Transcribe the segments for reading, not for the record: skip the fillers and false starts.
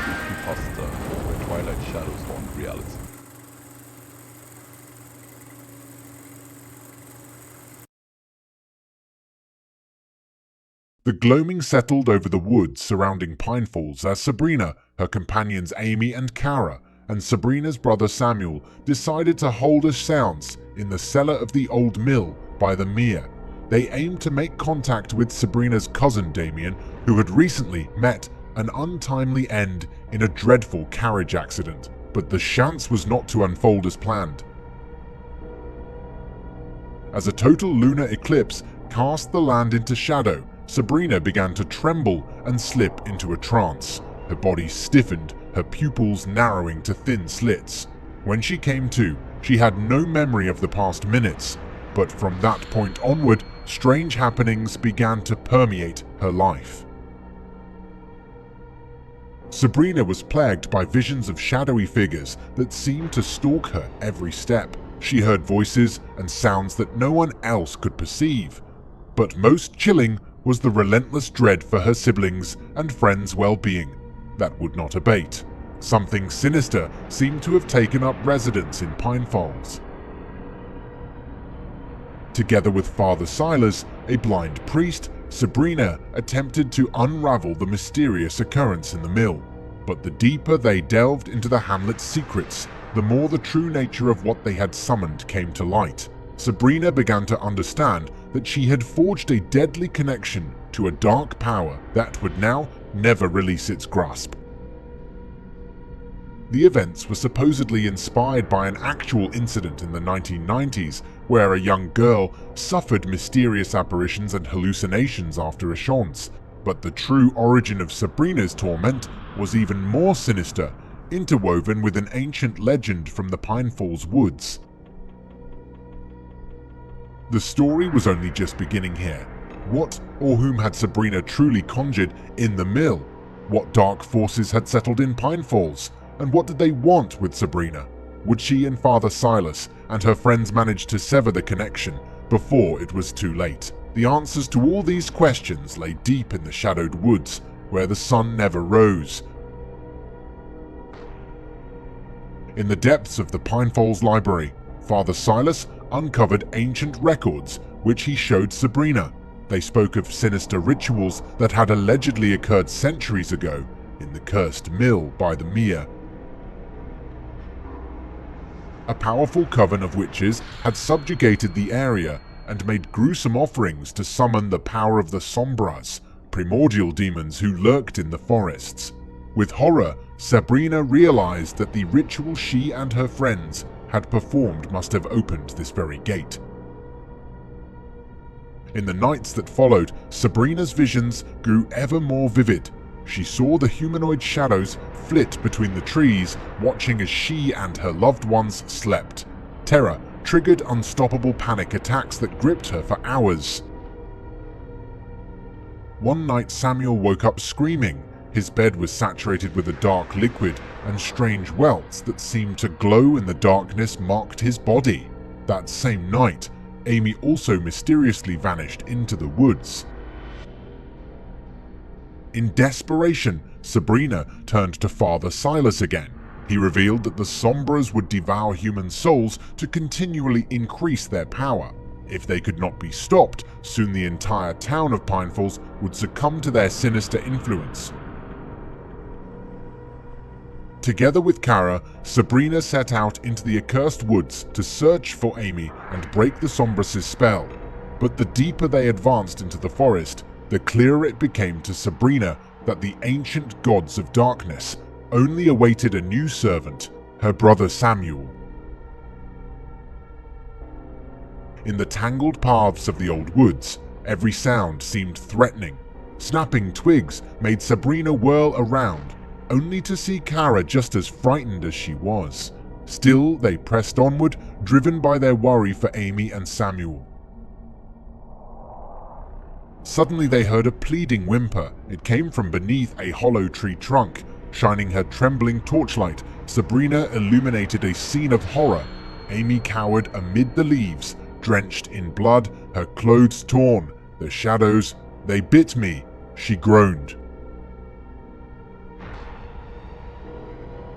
Creepypasta, where Twilight shadows haunt reality. The gloaming settled over the woods surrounding Pinefalls as Sabrina, her companions Amy and Carara, and Sabrina's brother Samuel decided to hold a séance in the cellar of the old mill by the mere. They aimed to make contact with Sabrina's cousin Damien, who had recently met an untimely end in a dreadful carriage accident, but the séance was not to unfold as planned. As a total lunar eclipse cast the land into shadow, Sabrina began to tremble and slip into a trance. Her body stiffened, her pupils narrowing to thin slits. When she came to, she had no memory of the past minutes, but from that point onward, strange happenings began to permeate her life. Sabrina was plagued by visions of shadowy figures that seemed to stalk her every step. She heard voices and sounds that no one else could perceive. But most chilling was the relentless dread for her siblings and friends' well-being that would not abate. Something sinister seemed to have taken up residence in Pinefalls. Together with Father Silas, a blind priest, Sabrina attempted to unravel the mysterious occurrence in the mill. But the deeper they delved into the hamlet's secrets, the more the true nature of what they had summoned came to light. Sabrina began to understand that she had forged a deadly connection to a dark power that would now never release its grasp. The events were supposedly inspired by an actual incident in the 1990s where a young girl suffered mysterious apparitions and hallucinations after a séance, but the true origin of Sabrina's torment was even more sinister, interwoven with an ancient legend from the Pinefalls woods. The story was only just beginning here. What or whom had Sabrina truly conjured in the mill? What dark forces had settled in Pinefalls? And what did they want with Sabrina? Would she and Father Silas and her friends manage to sever the connection before it was too late? The answers to all these questions lay deep in the shadowed woods, where the sun never rose. In the depths of the Pinefalls Library, Father Silas uncovered ancient records which he showed Sabrina. They spoke of sinister rituals that had allegedly occurred centuries ago in the cursed mill by the mere. A powerful coven of witches had subjugated the area and made gruesome offerings to summon the power of the Sombras, primordial demons who lurked in the forests. With horror, Sabrina realized that the ritual she and her friends had performed must have opened this very gate. In the nights that followed, Sabrina's visions grew ever more vivid. She saw the humanoid shadows flit between the trees, watching as she and her loved ones slept. Terror triggered unstoppable panic attacks that gripped her for hours. One night Samuel woke up screaming. His bed was saturated with a dark liquid, and strange welts that seemed to glow in the darkness marked his body. That same night, Amy also mysteriously vanished into the woods. In desperation, Sabrina turned to Father Silas again. He revealed that the Sombras would devour human souls to continually increase their power. If they could not be stopped, soon the entire town of Pinefalls would succumb to their sinister influence. Together with Carara, Sabrina set out into the accursed woods to search for Amy and break the Sombras' spell. But the deeper they advanced into the forest, the clearer it became to Sabrina that the ancient gods of darkness only awaited a new servant, her brother Samuel. In the tangled paths of the old woods, every sound seemed threatening. Snapping twigs made Sabrina whirl around, only to see Carara just as frightened as she was. Still, they pressed onward, driven by their worry for Amy and Samuel. Suddenly they heard a pleading whimper. It came from beneath a hollow tree trunk. Shining her trembling torchlight, Sabrina illuminated a scene of horror. Amy cowered amid the leaves, drenched in blood, her clothes torn. The shadows, they bit me, she groaned.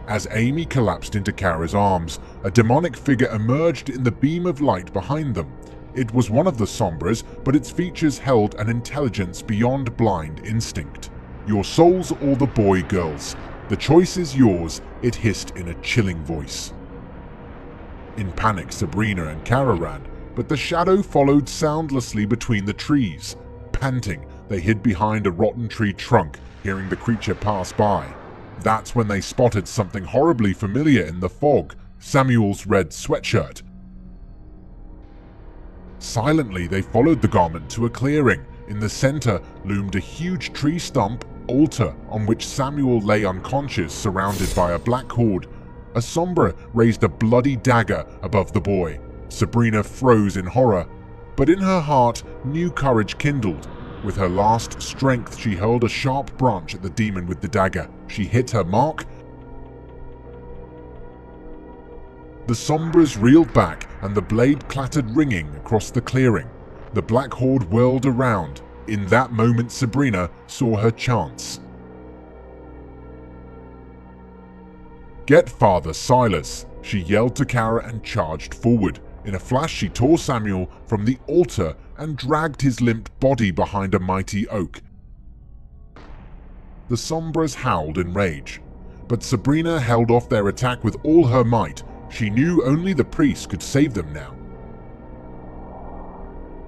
As Amy collapsed into Carara's arms, a demonic figure emerged in the beam of light behind them. It was one of the Sombras, but its features held an intelligence beyond blind instinct. "Your souls or the boy, girls. The choice is yours," it hissed in a chilling voice. In panic, Sabrina and Carara ran, but the shadow followed soundlessly between the trees. Panting, they hid behind a rotten tree trunk, hearing the creature pass by. That's when they spotted something horribly familiar in the fog, Samuel's red sweatshirt. Silently, they followed the garment to a clearing. In the center loomed a huge tree stump altar on which Samuel lay unconscious, surrounded by a black horde. A Sombra raised a bloody dagger above the boy. Sabrina froze in horror, but in her heart, new courage kindled. With her last strength, she hurled a sharp branch at the demon with the dagger. She hit her mark. The Sombras reeled back, and the blade clattered ringing across the clearing. The black horde whirled around. In that moment, Sabrina saw her chance. "Get Father Silas," she yelled to Carara and charged forward. In a flash, she tore Samuel from the altar and dragged his limp body behind a mighty oak. The Sombras howled in rage, but Sabrina held off their attack with all her might. She knew only the priest could save them now.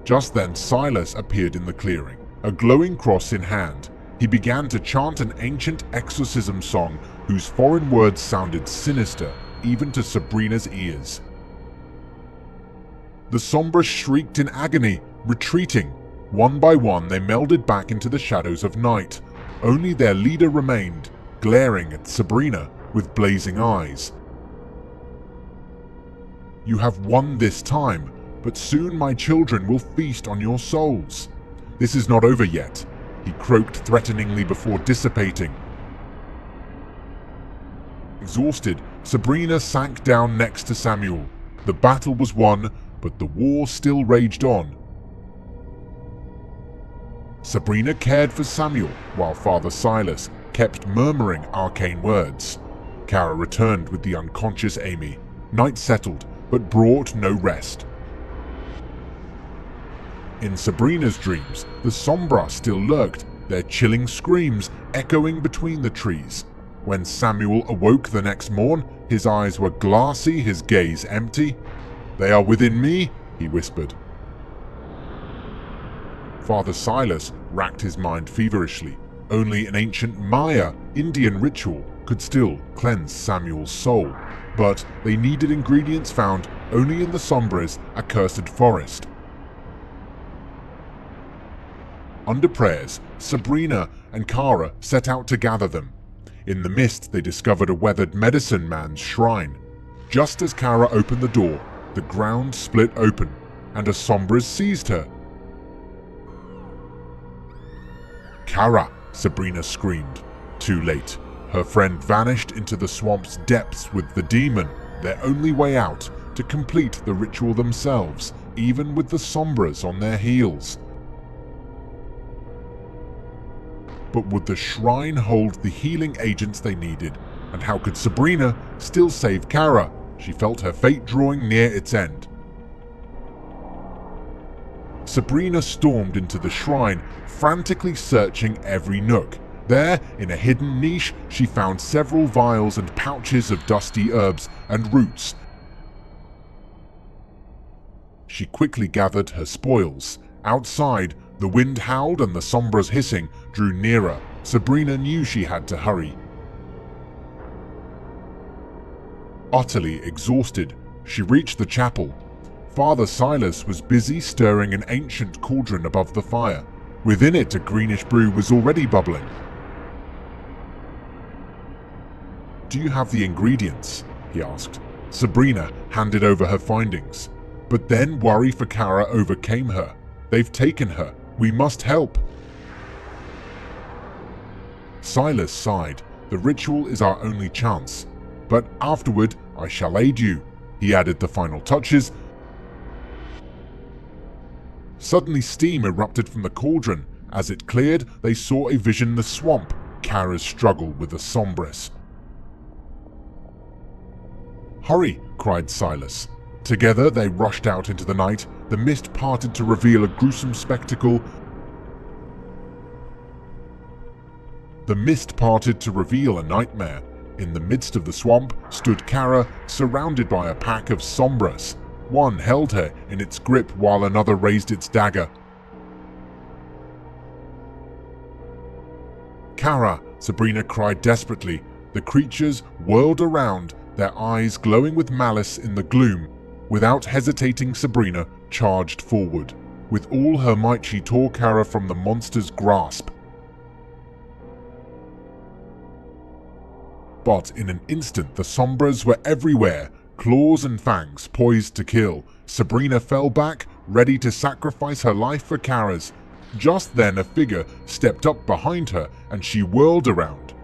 Just then, Silas appeared in the clearing, a glowing cross in hand. He began to chant an ancient exorcism song whose foreign words sounded sinister, even to Sabrina's ears. The Sombras shrieked in agony, retreating. One by one, they melded back into the shadows of night. Only their leader remained, glaring at Sabrina with blazing eyes. "You have won this time, but soon my children will feast on your souls. This is not over yet," he croaked threateningly before dissipating. Exhausted, Sabrina sank down next to Samuel. The battle was won, but the war still raged on. Sabrina cared for Samuel, while Father Silas kept murmuring arcane words. Carara returned with the unconscious Amy. Night settled, but brought no rest. In Sabrina's dreams, the Sombra still lurked, their chilling screams echoing between the trees. When Samuel awoke the next morn, his eyes were glassy, his gaze empty. "They are within me," he whispered. Father Silas racked his mind feverishly. Only an ancient Maya Indian ritual could still cleanse Samuel's soul, but they needed ingredients found only in the Sombra's accursed forest. Under prayers, Sabrina and Carara set out to gather them. In the mist, they discovered a weathered medicine man's shrine. Just as Carara opened the door, the ground split open, and a Sombra seized her. "Carara!" Sabrina screamed. Too late. Her friend vanished into the swamp's depths with the demon, their only way out to complete the ritual themselves, even with the Sombras on their heels. But would the shrine hold the healing agents they needed? And how could Sabrina still save Carara? She felt her fate drawing near its end. Sabrina stormed into the shrine, frantically searching every nook. There, in a hidden niche, she found several vials and pouches of dusty herbs and roots. She quickly gathered her spoils. Outside, the wind howled and the Sombra's hissing drew nearer. Sabrina knew she had to hurry. Utterly exhausted, she reached the chapel. Father Silas was busy stirring an ancient cauldron above the fire. Within it, a greenish brew was already bubbling. "Do you have the ingredients?" he asked. Sabrina handed over her findings. But then worry for Carara overcame her. They've taken her. We must help. Silas sighed. The ritual is our only chance. But afterward, I shall aid you. He added the final touches. Suddenly steam erupted from the cauldron. As it cleared, they saw a vision in the swamp. Carara's struggle with the sombrous. Hurry, cried Silas. Together they rushed out into the night. The mist parted to reveal a gruesome spectacle. The mist parted to reveal a nightmare. In the midst of the swamp stood Carara, surrounded by a pack of sombras. One held her in its grip while another raised its dagger. Carara, Sabrina cried desperately. The creatures whirled around, their eyes glowing with malice in the gloom. Without hesitating, Sabrina charged forward. With all her might she tore Carara from the monster's grasp. But in an instant the sombras were everywhere, claws and fangs poised to kill. Sabrina fell back, ready to sacrifice her life for Carara's. Just then a figure stepped up behind her and she whirled around.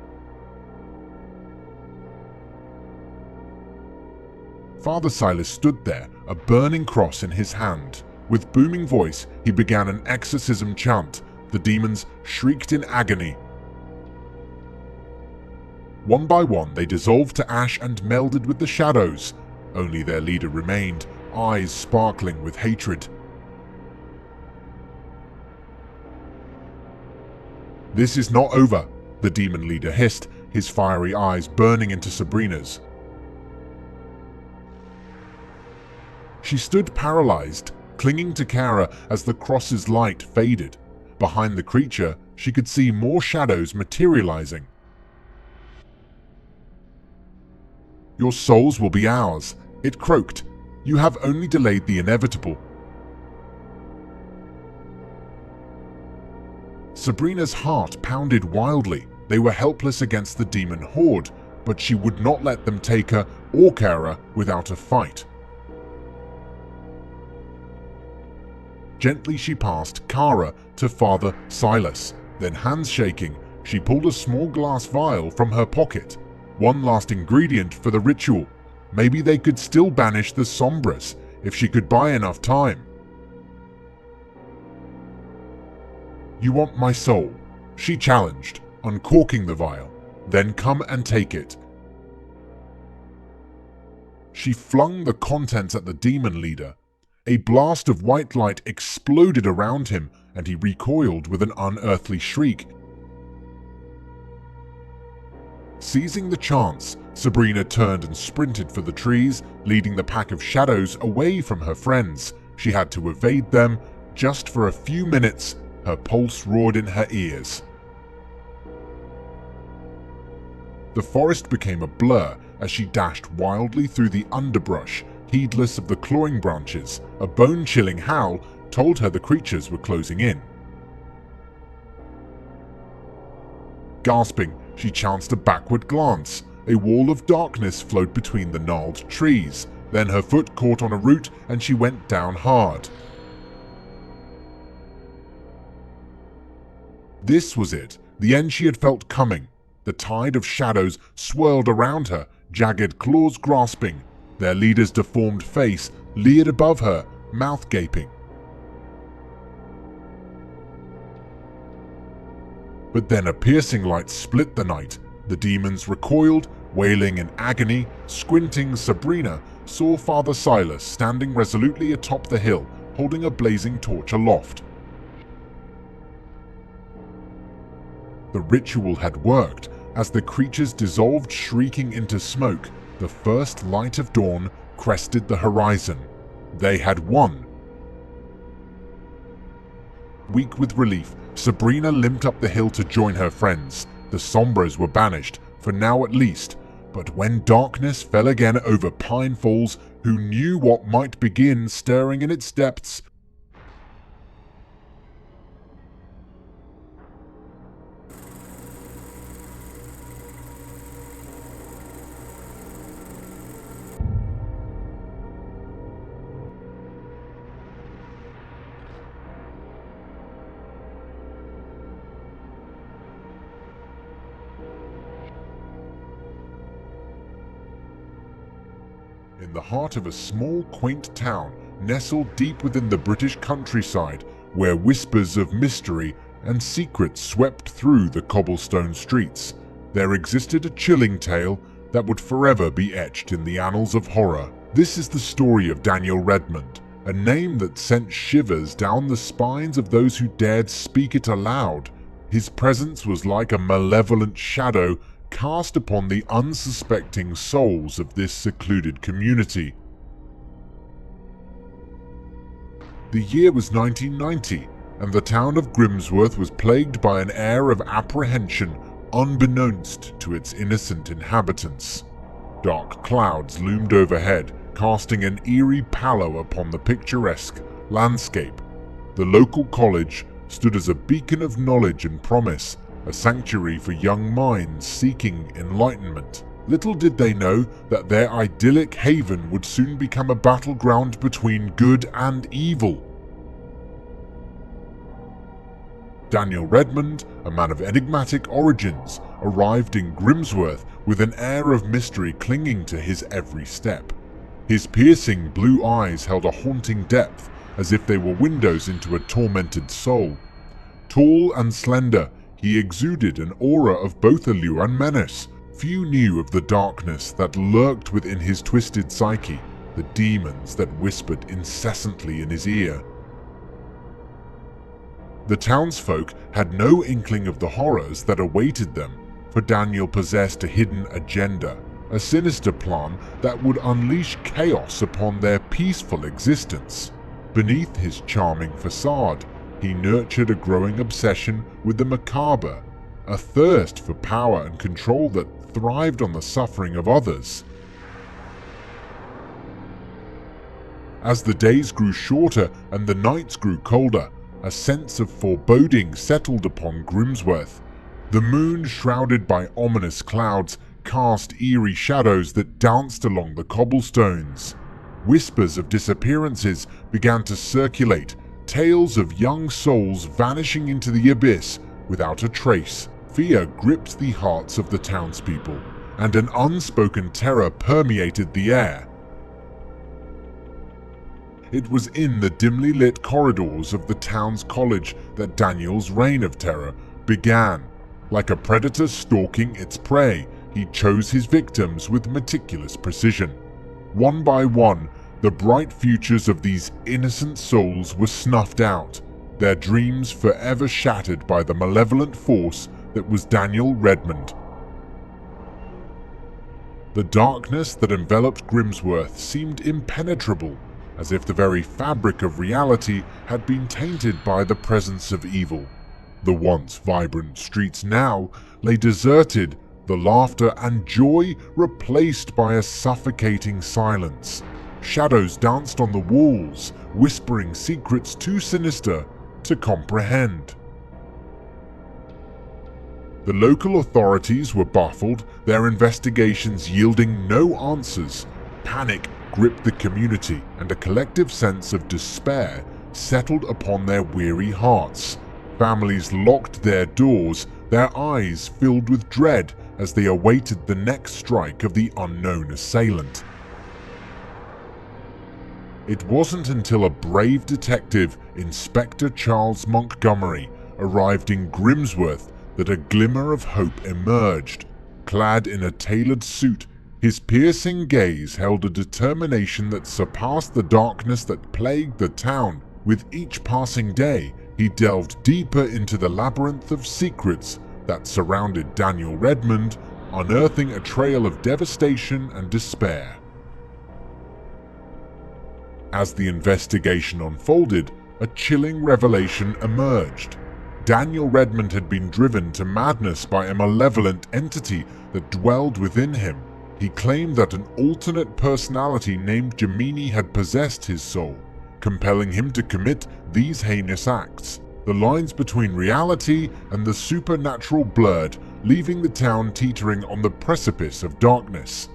Father Silas stood there, a burning cross in his hand. With booming voice, he began an exorcism chant. The demons shrieked in agony. One by one, they dissolved to ash and melded with the shadows. Only their leader remained, eyes sparkling with hatred. This is not over, the demon leader hissed, his fiery eyes burning into Sabrina's. She stood paralyzed, clinging to Carara as the cross's light faded. Behind the creature, she could see more shadows materializing. Your souls will be ours, it croaked. You have only delayed the inevitable. Sabrina's heart pounded wildly. They were helpless against the demon horde, but she would not let them take her or Carara without a fight. Gently she passed Carara to Father Silas. Then, hands shaking, she pulled a small glass vial from her pocket. One last ingredient for the ritual. Maybe they could still banish the sombras if she could buy enough time. You want my soul? She challenged, uncorking the vial. Then come and take it. She flung the contents at the demon leader. A blast of white light exploded around him, and he recoiled with an unearthly shriek. Seizing the chance, Sabrina turned and sprinted for the trees, leading the pack of shadows away from her friends. She had to evade them. Just for a few minutes, her pulse roared in her ears. The forest became a blur as she dashed wildly through the underbrush, heedless of the clawing branches. A bone-chilling howl told her the creatures were closing in. Gasping, she chanced a backward glance. A wall of darkness flowed between the gnarled trees. Then her foot caught on a root and she went down hard. This was it, the end she had felt coming. The tide of shadows swirled around her, jagged claws grasping. Their leader's deformed face leered above her, mouth gaping. But then a piercing light split the night. The demons recoiled, wailing in agony. Squinting, Sabrina saw Father Silas standing resolutely atop the hill, holding a blazing torch aloft. The ritual had worked. As the creatures dissolved, shrieking into smoke, the first light of dawn crested the horizon. They had won. Weak with relief, Sabrina limped up the hill to join her friends. The sombras were banished, for now at least. But when darkness fell again over Pinefalls, who knew what might begin stirring in its depths? in the heart of a small, quaint town nestled deep within the British countryside, where whispers of mystery and secrets swept through the cobblestone streets, there existed a chilling tale that would forever be etched in the annals of horror. This is the story of Daniel Redmond, a name that sent shivers down the spines of those who dared speak it aloud. His presence was like a malevolent shadow cast upon the unsuspecting souls of this secluded community. The year was 1990, and the town of Grimsworth was plagued by an air of apprehension unbeknownst to its innocent inhabitants. Dark clouds loomed overhead, casting an eerie pallor upon the picturesque landscape. The local college stood as a beacon of knowledge and promise, a sanctuary for young minds seeking enlightenment. Little did they know that their idyllic haven would soon become a battleground between good and evil. Daniel Redmond, a man of enigmatic origins, arrived in Grimsworth with an air of mystery clinging to his every step. His piercing blue eyes held a haunting depth, as if they were windows into a tormented soul. Tall and slender, he exuded an aura of both allure and menace. Few knew of the darkness that lurked within his twisted psyche, the demons that whispered incessantly in his ear. The townsfolk had no inkling of the horrors that awaited them, for Daniel possessed a hidden agenda, a sinister plan that would unleash chaos upon their peaceful existence. Beneath his charming facade, he nurtured a growing obsession with the macabre, a thirst for power and control that thrived on the suffering of others. As the days grew shorter and the nights grew colder, a sense of foreboding settled upon Grimsworth. The moon, shrouded by ominous clouds, cast eerie shadows that danced along the cobblestones. Whispers of disappearances began to circulate, tales of young souls vanishing into the abyss without a trace. Fear gripped the hearts of the townspeople, and an unspoken terror permeated the air. It was in the dimly lit corridors of the town's college that Daniel's reign of terror began. Like a predator stalking its prey, he chose his victims with meticulous precision. One by one, the bright futures of these innocent souls were snuffed out, their dreams forever shattered by the malevolent force that was Daniel Redmond. The darkness that enveloped Grimsworth seemed impenetrable, as if the very fabric of reality had been tainted by the presence of evil. The once vibrant streets now lay deserted, the laughter and joy replaced by a suffocating silence. Shadows danced on the walls, whispering secrets too sinister to comprehend. The local authorities were baffled, their investigations yielding no answers. Panic gripped the community, and a collective sense of despair settled upon their weary hearts. Families locked their doors, their eyes filled with dread as they awaited the next strike of the unknown assailant. It wasn't until a brave detective, Inspector Charles Montgomery, arrived in Grimsworth that a glimmer of hope emerged. Clad in a tailored suit, his piercing gaze held a determination that surpassed the darkness that plagued the town. With each passing day, he delved deeper into the labyrinth of secrets that surrounded Daniel Redmond, unearthing a trail of devastation and despair. As the investigation unfolded, a chilling revelation emerged. Daniel Redmond had been driven to madness by a malevolent entity that dwelled within him. He claimed that an alternate personality named Gemini had possessed his soul, compelling him to commit these heinous acts. The lines between reality and the supernatural blurred, leaving the town teetering on the precipice of darkness.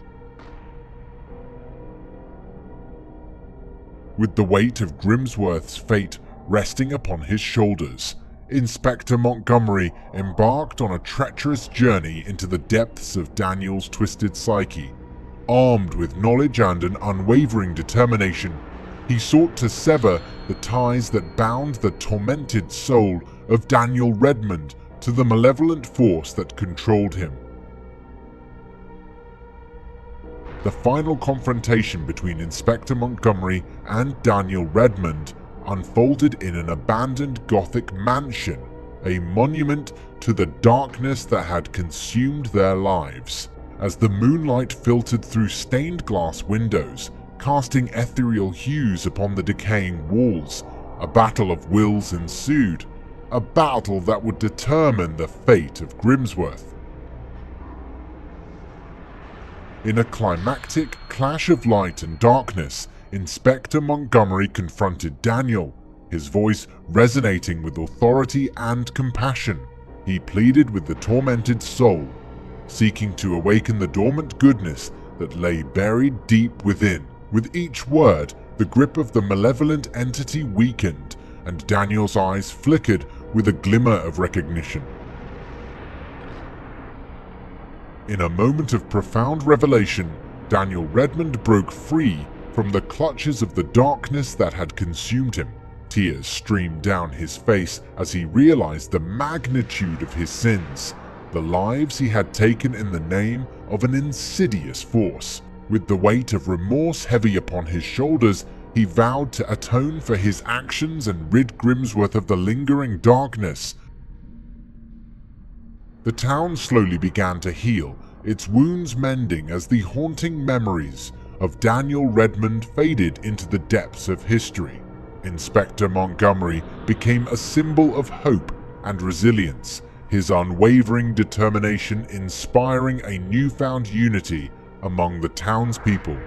With the weight of Grimsworth's fate resting upon his shoulders, Inspector Montgomery embarked on a treacherous journey into the depths of Daniel's twisted psyche. Armed with knowledge and an unwavering determination, he sought to sever the ties that bound the tormented soul of Daniel Redmond to the malevolent force that controlled him. The final confrontation between Inspector Montgomery and Daniel Redmond unfolded in an abandoned Gothic mansion, a monument to the darkness that had consumed their lives. As the moonlight filtered through stained glass windows, casting ethereal hues upon the decaying walls, a battle of wills ensued, a battle that would determine the fate of Grimsworth. In a climactic clash of light and darkness, Inspector Montgomery confronted Daniel, his voice resonating with authority and compassion. He pleaded with the tormented soul, seeking to awaken the dormant goodness that lay buried deep within. With each word, the grip of the malevolent entity weakened, and Daniel's eyes flickered with a glimmer of recognition. In a moment of profound revelation, Daniel Redmond broke free from the clutches of the darkness that had consumed him. Tears streamed down his face as he realized the magnitude of his sins, the lives he had taken in the name of an insidious force. With the weight of remorse heavy upon his shoulders, he vowed to atone for his actions and rid Grimsworth of the lingering darkness. The town slowly began to heal, its wounds mending as the haunting memories of Daniel Redmond faded into the depths of history. Inspector Montgomery became a symbol of hope and resilience, his unwavering determination inspiring a newfound unity among the townspeople.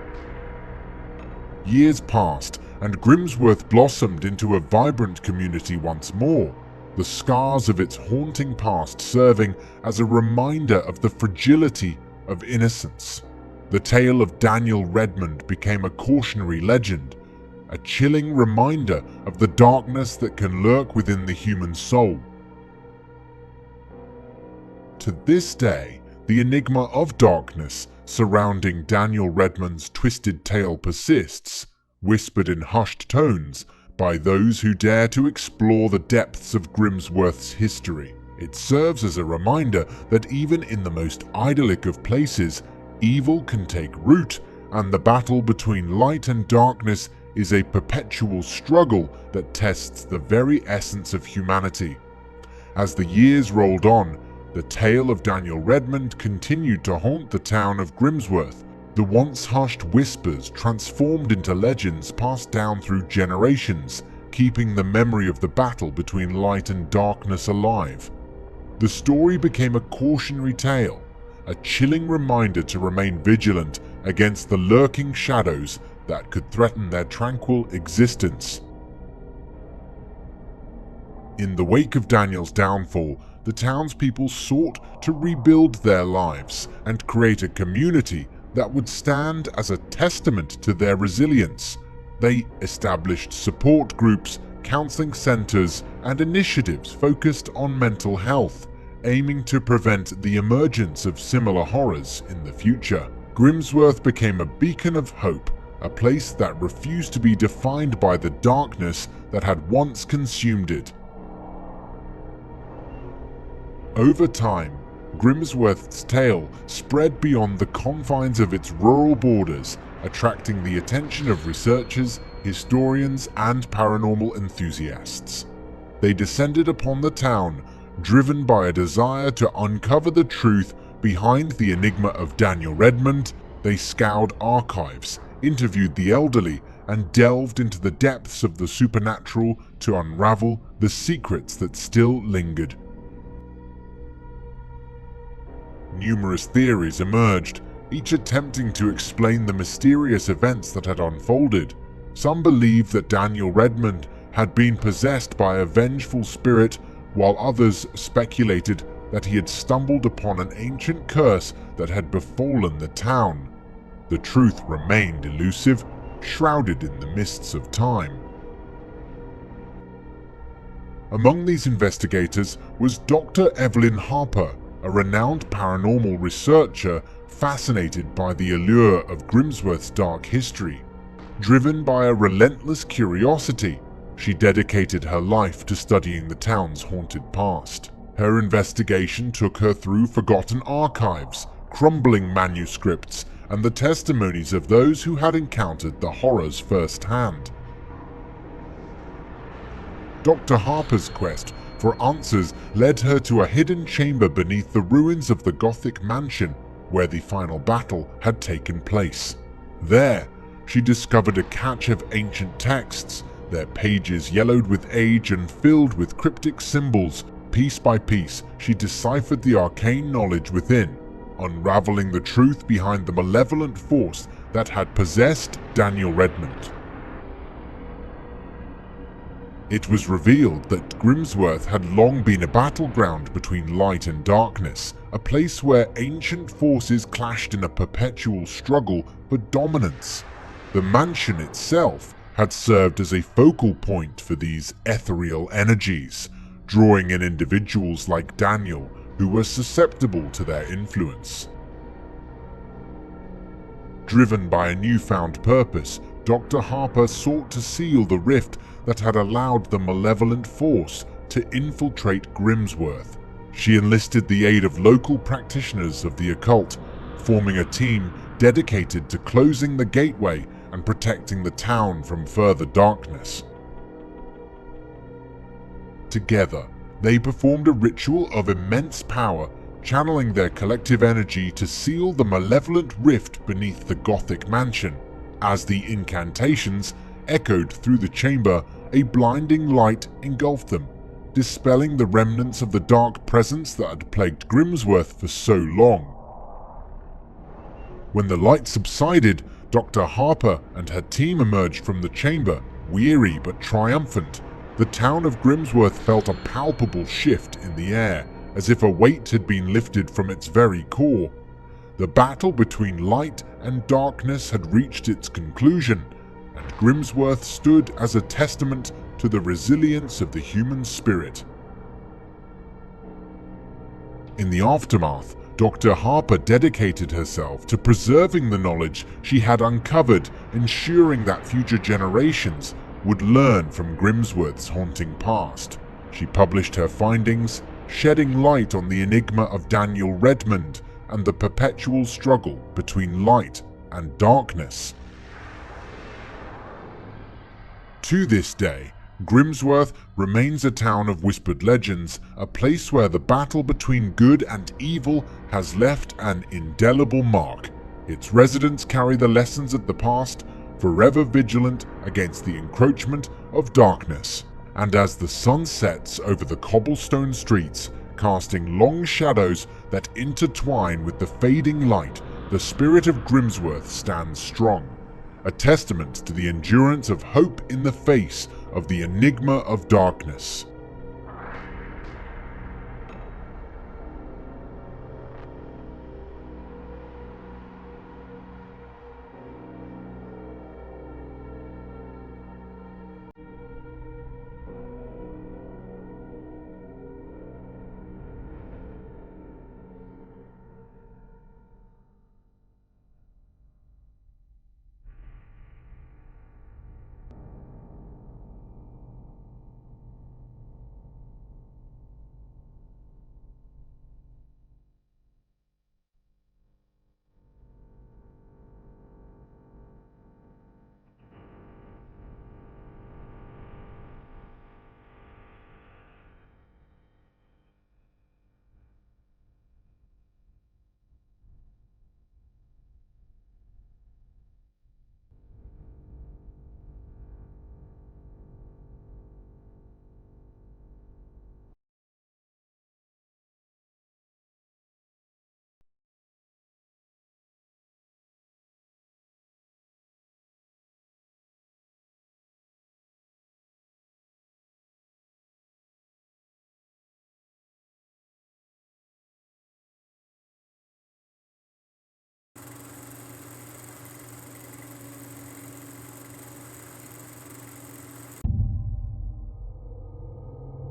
Years passed, and Grimsworth blossomed into a vibrant community once more, the scars of its haunting past serving as a reminder of the fragility of innocence. The tale of Daniel Redmond became a cautionary legend, a chilling reminder of the darkness that can lurk within the human soul. To this day, the enigma of darkness surrounding Daniel Redmond's twisted tale persists, whispered in hushed tones by those who dare to explore the depths of Grimsworth's history. It serves as a reminder that even in the most idyllic of places, evil can take root, and the battle between light and darkness is a perpetual struggle that tests the very essence of humanity. As the years rolled on, the tale of Daniel Redmond continued to haunt the town of Grimsworth. The once hushed whispers transformed into legends passed down through generations, keeping the memory of the battle between light and darkness alive. The story became a cautionary tale, a chilling reminder to remain vigilant against the lurking shadows that could threaten their tranquil existence. In the wake of Daniel's downfall, the townspeople sought to rebuild their lives and create a community that would stand as a testament to their resilience. They established support groups, counseling centers, and initiatives focused on mental health, aiming to prevent the emergence of similar horrors in the future. Grimsworth became a beacon of hope, a place that refused to be defined by the darkness that had once consumed it. Over time, Grimsworth's tale spread beyond the confines of its rural borders, attracting the attention of researchers, historians, and paranormal enthusiasts. They descended upon the town, driven by a desire to uncover the truth behind the enigma of Daniel Redmond. They scoured archives, interviewed the elderly, and delved into the depths of the supernatural to unravel the secrets that still lingered. Numerous theories emerged, each attempting to explain the mysterious events that had unfolded. Some believed that Daniel Redmond had been possessed by a vengeful spirit, while others speculated that he had stumbled upon an ancient curse that had befallen the town. The truth remained elusive, shrouded in the mists of time. Among these investigators was Dr. Evelyn Harper, a renowned paranormal researcher fascinated by the allure of Grimsworth's dark history. Driven by a relentless curiosity, she dedicated her life to studying the town's haunted past. Her investigation took her through forgotten archives, crumbling manuscripts, and the testimonies of those who had encountered the horrors firsthand. Dr. Harper's quest for answers led her to a hidden chamber beneath the ruins of the Gothic mansion where the final battle had taken place. There, she discovered a cache of ancient texts, their pages yellowed with age and filled with cryptic symbols. Piece by piece, she deciphered the arcane knowledge within, unraveling the truth behind the malevolent force that had possessed Daniel Redmond. It was revealed that Grimsworth had long been a battleground between light and darkness, a place where ancient forces clashed in a perpetual struggle for dominance. The mansion itself had served as a focal point for these ethereal energies, drawing in individuals like Daniel who were susceptible to their influence. Driven by a newfound purpose, Dr. Harper sought to seal the rift that had allowed the malevolent force to infiltrate Grimsworth. She enlisted the aid of local practitioners of the occult, forming a team dedicated to closing the gateway and protecting the town from further darkness. Together, they performed a ritual of immense power, channeling their collective energy to seal the malevolent rift beneath the Gothic mansion. As the incantations echoed through the chamber, a blinding light engulfed them, dispelling the remnants of the dark presence that had plagued Grimsworth for so long. When the light subsided, Dr. Harper and her team emerged from the chamber, weary but triumphant. The town of Grimsworth felt a palpable shift in the air, as if a weight had been lifted from its very core. The battle between light and darkness had reached its conclusion, and Grimsworth stood as a testament to the resilience of the human spirit. In the aftermath, Dr. Harper dedicated herself to preserving the knowledge she had uncovered, ensuring that future generations would learn from Grimsworth's haunting past. She published her findings, shedding light on the enigma of Daniel Redmond and the perpetual struggle between light and darkness. To this day, Grimsworth remains a town of whispered legends, a place where the battle between good and evil has left an indelible mark. Its residents carry the lessons of the past, forever vigilant against the encroachment of darkness. And as the sun sets over the cobblestone streets, casting long shadows that intertwine with the fading light, the spirit of Grimsworth stands strong, a testament to the endurance of hope in the face of the enigma of darkness.